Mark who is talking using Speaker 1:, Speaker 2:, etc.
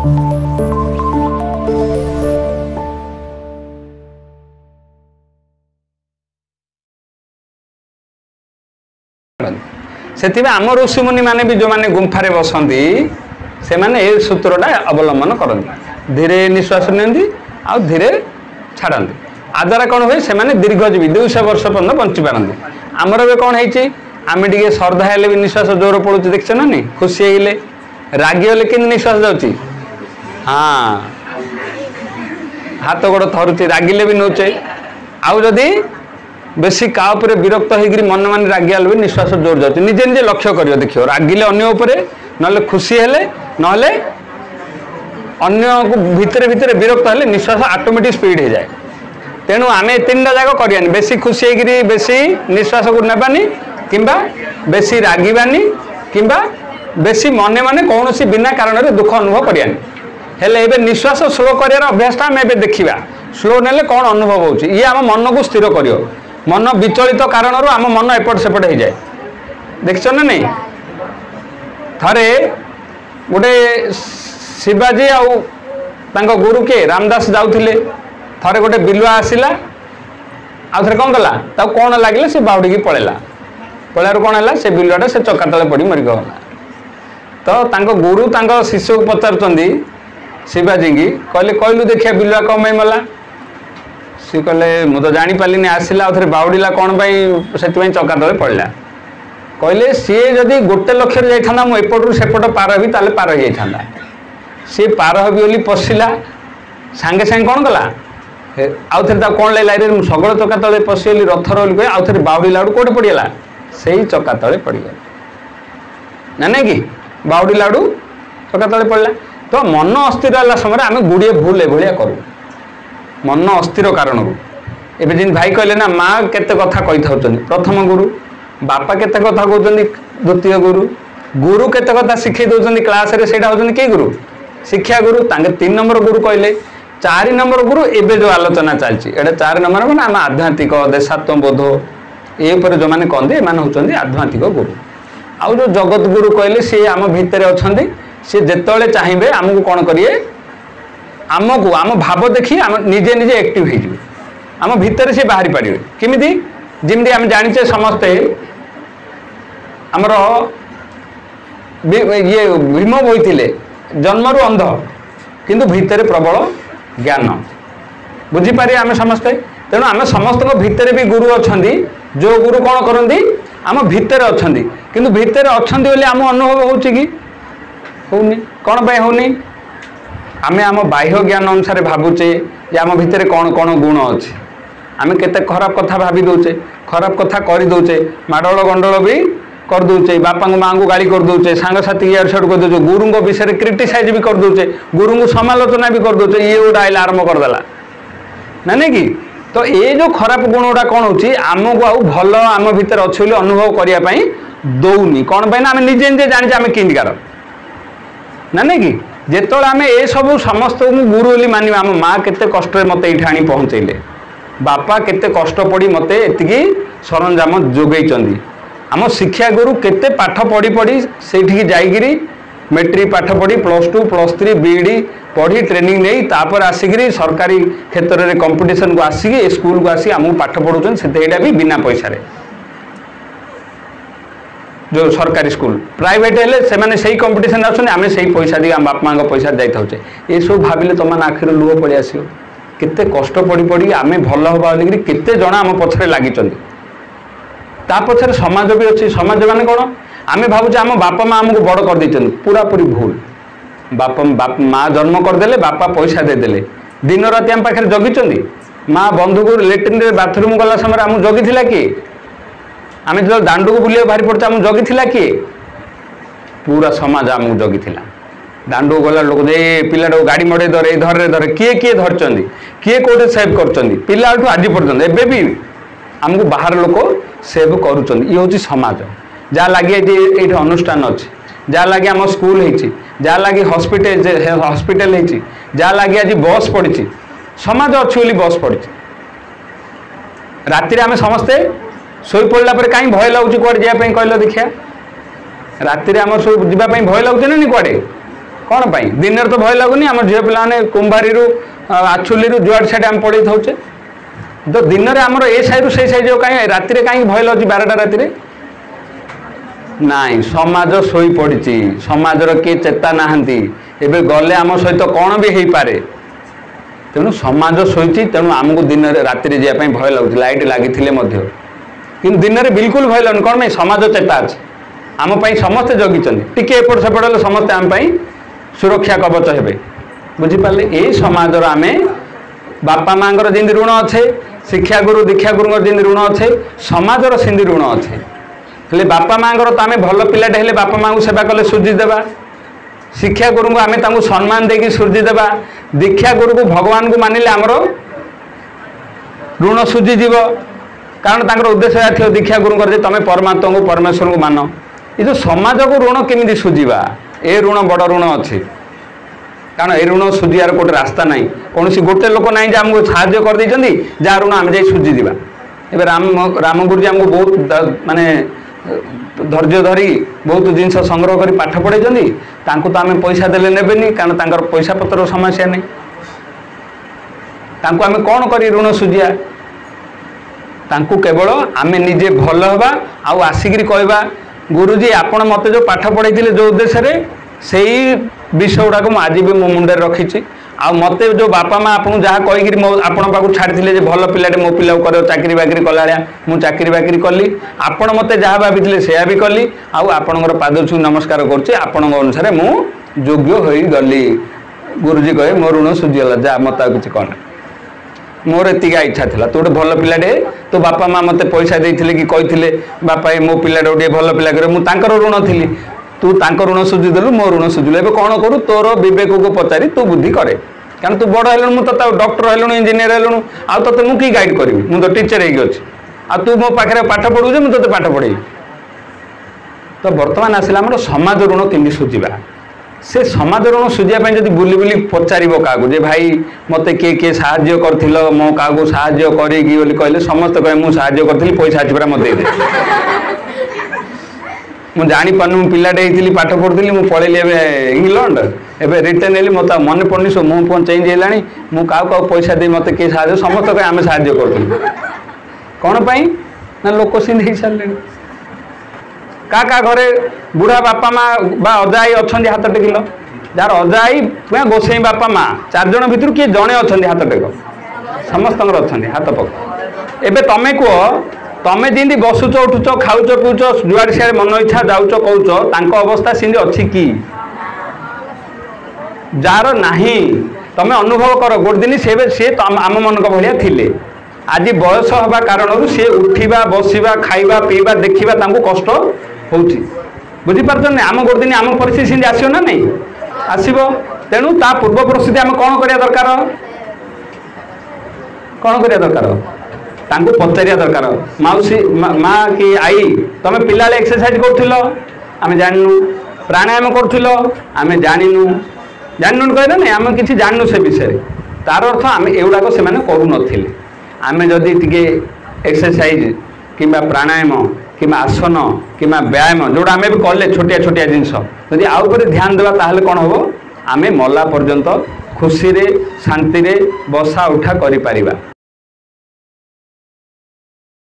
Speaker 1: से आम ऋषि मुनि माने भी जो माने गुंफारे बसंती से माने ए सूत्रटा अवलंबन करती धीरे निश्वास नियंती आ धीरे छाड़ती आ द्वारा कौन हुए से माने दीर्घजीवी 200 वर्ष पर्यंत बंची पारती आमर भी कौन है आम टे श्रद्धा हेले भी निश्वास जोर पड़ू देखते ना नहीं खुशी हेले रागी हेले कि निश्वास जाऊँगी हाँ हाथ गोड़ थरुचे रागिले भी नौचे आउ जदि बेसी का उपरे विरक्त होकर मन मान रागियाल भी निश्वास जोर जाऊँगी निजे निजे लक्ष्य कर देखियो रागिले अन्य उपरे ना खुशी हेले ना अन्य को भितर भितर विरक्त हेले निश्वास ऑटोमेटिक स्पीड हो जाए तेणु आम तीन टा जाक करानी बेसी खुशी होकर बेसी निश्वास को नेबानी किंबा बेसी रागिबानी किंबा बेसी मने मने कौन सी बिना कारण दुख अनुभव करानी हेले एबे निश्वास स्लो करार अभ्यासटा आम एबे देखा स्लो नेले कौन अनुभव होची ये आम मन को स्थिर करियो मन विचलित कारण आम मन एपट सेपट हो जाए देख ना नहीं थरे गोटे शिवाजी आउ गुरु के रामदास जाऊे थरे गोटे बिलुआ आसला आउ थे कौन कला कौन लगे से बाउड़ी पलैला पलैर कौन है से बिलुआटा से चक्का तले पड़ मरिगला तो गुरु शिष्य को पचार शिवाजी की कहले कहलु देखिए बिलुआ कौन मला सी कहले मुझे तो जापारे आसला आउ थे बाउड़ीला कौन से चक्का तले पड़ा कहले सी जदि गोटे लक्ष्य जाता मुझे एपटू सेपट पार भी ताले पार हो जाता सी पार हबी बोली पशिला सांगे सांगे कौन कला आउ थे कौन लगे शगड़ चक्का तले पशिगली रथर बोली कह आउ थे बाउड़ीला कौटे पड़गला से ही चक्का तले पड़गला ना नहीं कि बाउड़ीला चक्का तले पड़ा तो मन अस्थिर है समय आम गुड़िए भूल एभलिया करूँ मन अस्थिर कारण एवं जी भाई कहले ना माँ केते कथा कही था प्रथम गुरु बापा केते कथा कहते द्वितीय गुरु गुरु केते कथा शिखे दौरान क्लास रे सेटा होचंदी के गुरु शिक्षा गुरु तांगे 3 नंबर गुरु कहले 4 नंबर गुरु एबे जो आलोचना चलती एटा 4 नंबर माने आम आध्यात्मिक देशात्मबोध ये जो मैंने कहते हैं होचंदी आध्यात्मिक गुरु आउ जो जगत गुरु कहले सी आम भितर अच्छा सी जिते चाहिए आमको कौन करिए आमको आम भाव देखी आम निजे निजे एक्टिव हो आम भितर सी बाहरी पारे किमिति जमी आम जाचे समस्ते आमर ये भीम बोईथिले जन्मरू अंध किंतु भितर प्रबल ज्ञान बुझीपारे आम समस्ते तेणु आम समस्त भितर भी गुरु अच्छा जो गुरु कौन करती आम भितर अच्छा किंतु भितर अच्छा बोली आम अनुभव होची कि होनी कौन पे होनी आम आम बाह्य ज्ञान अनुसार भावुचे आम भितर कौन कौन गुण अच्छे आम केते खराब कथा भाभी दौचे खराब कथा कर दौचे माड़ोल गंडोल भी कर दौचे बापा माँ को गाड़ी कर दौचे सांगसाथी इयर सेट कर दौचे गुरु विषय क्रिटिसाइज भी कर दौचे गुरु को समालोचना भी कर दौचे ये गोटा आइला आरंभ करदेला ना नहीं कि तो ये जो खराब गुण गुड़ा कौन हो आमको आउ भल आम भितर अच्छे अनुभव करने दौनी कौन पाई आम निजे निजे जाने आम किंदिकार ना नहीं कि जिते आम ये सब समस्त को गुरु बोली मानिबा आम माँ केते कष्ट मत ये आनी पहुँचेले बापा केते कष्ट पड़ी मत एतिकी सरंजाम जोगई आम शिक्षा गुरु केते पाठ पढ़ी पढ़ी से जाइगिरी मेट्रिक पाठ पढ़ी +2 +3 बीईडी पढ़ी ट्रेनिंग नहीं तापर आसिक सरकारी क्षेत्र में कंपटीशन को आसिक स्कूल को आसिक आमको पाठ पढ़ाऊँ से भी बिना पैसा जो सरकारी स्कूल प्राइवेट हेले से माने सही कंपटीशन आम से पैसा दी आम बापा माँ पैसा जाइए ये सब भाविले तुम आखिर लुह पड़े आस केते कष्ट पड़ी पड़ी आम भल हवा बोलिकी केते जन आम पछरे लगी पछरे समाज भी अच्छी समाज माने कौन आम भावुचे आम बापा माँ आमको बड़ कर देते पूरा पूरी भूल बाप माँ जन्म करदे बापा पैसा देदेले दिन राति आम पाखे जगी माँ बंधु को लेट्रिन बाथरूम गला समय आम जगी किए आम जो दांडू को बुले बाहरी पड़ते आम जगी किए पूरा समाज आमको जगी दांडू गला लोक पिलाटा गाड़ी मड़े धरे धरे धरे किए किए धरचंद किए कौटे सेव कर पिला आज पर्यटन एबे भी आमको बाहर लोक सेव कर ये हूँ समाज जहाँ लगे ये अनुष्ठान अच्छे जहाँ लगे आम स्कूल जहाँ लगे हस्पिटाल जहाँ लगे आज बस पड़ी समाज अच्छी बोली बस पड़ी राति आम समस्ते शोई पड़ा कहीं भय लगुच कौड़े जावाई कहल देखिया राति आम सब जावाई भय लगुच ना कौड़े कौन पाई दिन तो भय लगुनि आम झील पे कुंभारी आचुली जुआड़ साइड आम पड़े था तो दिन में आमर ए साइड से साइड कहीं राति कहीं भय लगे 12टा राति नाई समाज शोई पड़ी समाजर किए चेता नहांती एबे गले आम सहित कौन भी हो पारे तेणु समाज शोची तेणु आमको दिन राति जावाई भय लगुच लाइट लगी कि दिन में बिल्कुल भय लगुनि कौन समाज चेता अच्छे आम समस्ते जगिंट टी एपट सेपट हेल्ले समस्ते आम सुरक्षा कवच हे बुझीपारे ये समाजर आम बापा माँ जमी ऋण अच्छे शिक्षा गुरु दीक्षा गुरु जमी ऋण अच्छे समाजर सेमती ऋण अच्छे हेल्ले बापा माँ तो आम भल पिलाटे हेल्ले बापा माँ को सेवा कले सूझी देवा शिक्षा गुरु को आम सम्मान देकी सूझी देवा दीक्षा गुरु को भगवान को मानिले आमर ऋण सूझीज कारण तांकर उद्देश्य थी दीक्षा गुरु तुम परमात्मा को परमेश्वर को मान ये जो समाज को ऋण केमी सूझा ए ऋण बड़ ऋण अच्छे कारण ए ऋण सूझार गोटे रास्ता ना कौन गोटे लोक ना आमको साहय कर जहाँ ऋण आम जा सूझीजा ए राम गुरुजी आमको बहुत माने धैर्य धरी बहुत जिनस संग्रह कर पाठ पढ़े तो आम पैसा देले नेबेनी कारण तांकर पैसा पत्र समस्या नहीं तांको आम कौन कर ऋण सूझिया तांको केवल आम निजे भल हवा आउ आसिक कहवा गुरुजी आपण मत जो पाठ पढ़े जो उद्देश्य से विषय गुड़ाक आज भी मो मुंडे रखी आ मत जो बापा माँ आपको जहाँ कहीकि आपण पाक छाड़ी भल पिलाटे मो पिला कर चाकरी बाकरी कला मुझे चाकरी बाकरी कली आपण मत जहाँ भाई से भी कली आपणकर पाद छू नमस्कार करुँच अनुसार मु योग्य हो गली गुरुजी कहे मो ऋण सूझीगला जा मत किसी कहना मोर एतिका इच्छा था तू गोटे भल पिलाटे तो बापा माँ मत पैसा देते कि कहते बापा मो पिलाटे गोटे भल पिला कर मुझे ऋण थी तू तांको ऋण सूझीदेलु मो ऋण सूझिलु एबे कौन करू तोर विवेक को पचारि तू बुद्धि करे कारण तू बड़ हेलु मु तो डॉक्टर हेलु इंजीनियर हेलु आ तो मु की गाइड करबी मु तो टीचर हेगी अछि आ तू मो पाखरे पाठ पढु जे मु तते पाठ पढेई तो वर्तमान आसिला हमर समाज ऋण केमि सूझिबा से समाज ऋण सूझिया पय जदि बुली बुली पचारिबो कागु जे भाई मते के सहाय्य करथिलो मो कागु सहाय्य करेगी बोली कहले समस्त कहे मु सहाय्य करथिली पैसा अछि परा मते दे मु जानी पानु पिलाटे होती पाठ पढ़ुली मु पढ़ेली इंग्लैंड एवं रिटर्न हेली मत मन पड़नी सब मुँह फोन चेंज है मु क्या पैसा दे मत किए साहय समस्त कहे आम साहय करूँ कौन पाई ना लोक सिंध हो सारे क्या घरे बुढ़ा बापा माँ बा अजाई अच्छा हाथ टेकिल जार अजाई गोसाई बापा माँ 4 जन भितर किए जड़े अच्छा हाथ टेक समस्त अच्छा हाथ पक एवं तुम्हें कह तमें जमी बसुच उठुच खाऊच पीउच जुआड़ सियाड़ मन इच्छा जाऊच कौच अवस्था सेमती अच्छी कि जार नाही तमें अनुभव कर गोटे दिन सी आम मन भाया थिले आज बयस हवा कारण सी उठा बसवा खाइबा पीवा देखा कष्ट हो बुझीपार आम गोटे दिन आम परिस्थिति सेमती आसो ना नहीं आसो तेणु ता पूर्व परिस्थिति आम कौन करा दरकार कौन करा दरकार तांको पचारिया दरकार मौसी माँ कि आई तुम पिला एक्सरसाइज करूल आम जानू प्राणायाम करूल आम जानू जानू कहना नहीं आम किसी जानू से विषय तार अर्थ आम एगुड़ाक से करूँ आम जदि टी एक्सरसाइज कि प्राणायाम कि आसन कि व्यायाम जोड़ा आम भी कले छोटिया छोटिया जिनस जदि आउ ध्यान देवा ताहले कौन हम आम मला पर्यंत खुशी रे शांति रे बसा उठा करि परिबा।